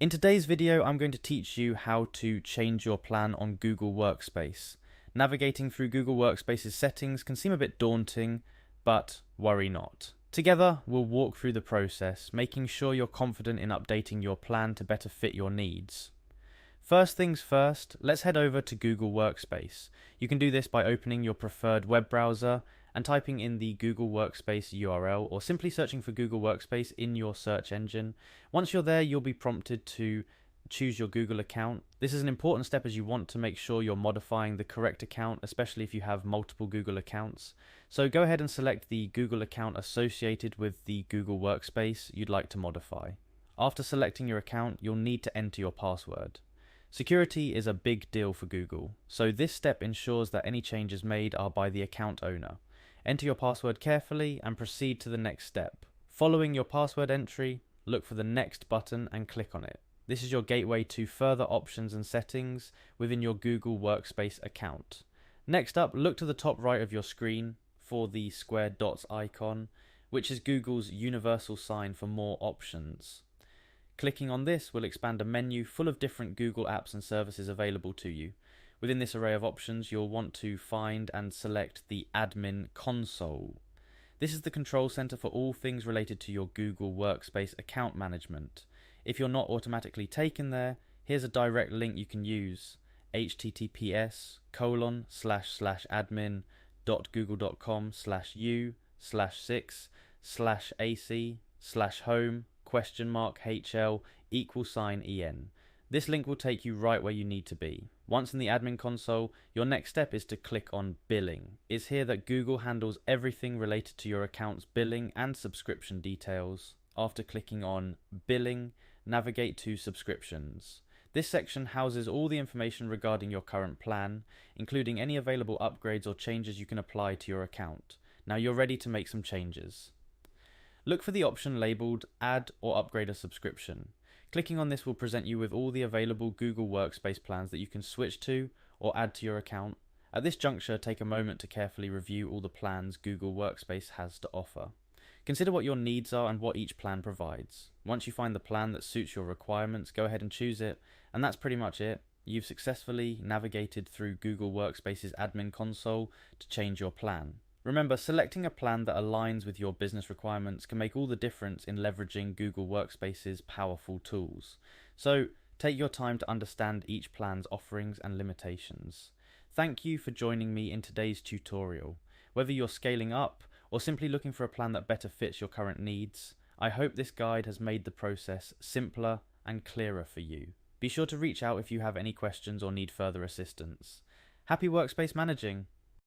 In today's video, I'm going to teach you how to change your plan on Google Workspace. Navigating through Google Workspace's settings can seem a bit daunting, but worry not. Together, we'll walk through the process, making sure you're confident in updating your plan to better fit your needs. First things first, let's head over to Google Workspace. You can do this by opening your preferred web browser and typing in the Google Workspace URL, or simply searching for Google Workspace in your search engine. Once you're there, you'll be prompted to choose your Google account. This is an important step as you want to make sure you're modifying the correct account, especially if you have multiple Google accounts. So go ahead and select the Google account associated with the Google Workspace you'd like to modify. After selecting your account, you'll need to enter your password. Security is a big deal for Google, so this step ensures that any changes made are by the account owner. Enter your password carefully and proceed to the next step. Following your password entry, look for the Next button and click on it. This is your gateway to further options and settings within your Google Workspace account. Next up, look to the top right of your screen for the square dots icon, which is Google's universal sign for more options. Clicking on this will expand a menu full of different Google apps and services available to you. Within this array of options, you'll want to find and select the Admin Console. This is the control center for all things related to your Google Workspace account management. If you're not automatically taken there, here's a direct link you can use: https://admin.google.com/u/6/ac/home?HL=en. This link will take you right where you need to be. Once in the admin console, your next step is to click on Billing. It's here that Google handles everything related to your account's billing and subscription details. After clicking on Billing, navigate to Subscriptions. This section houses all the information regarding your current plan, including any available upgrades or changes you can apply to your account. Now you're ready to make some changes. Look for the option labeled Add or Upgrade a Subscription. Clicking on this will present you with all the available Google Workspace plans that you can switch to or add to your account. At this juncture, take a moment to carefully review all the plans Google Workspace has to offer. Consider what your needs are and what each plan provides. Once you find the plan that suits your requirements, go ahead and choose it, and that's pretty much it. You've successfully navigated through Google Workspace's admin console to change your plan. Remember, selecting a plan that aligns with your business requirements can make all the difference in leveraging Google Workspace's powerful tools. So, take your time to understand each plan's offerings and limitations. Thank you for joining me in today's tutorial. Whether you're scaling up or simply looking for a plan that better fits your current needs, I hope this guide has made the process simpler and clearer for you. Be sure to reach out if you have any questions or need further assistance. Happy Workspace managing!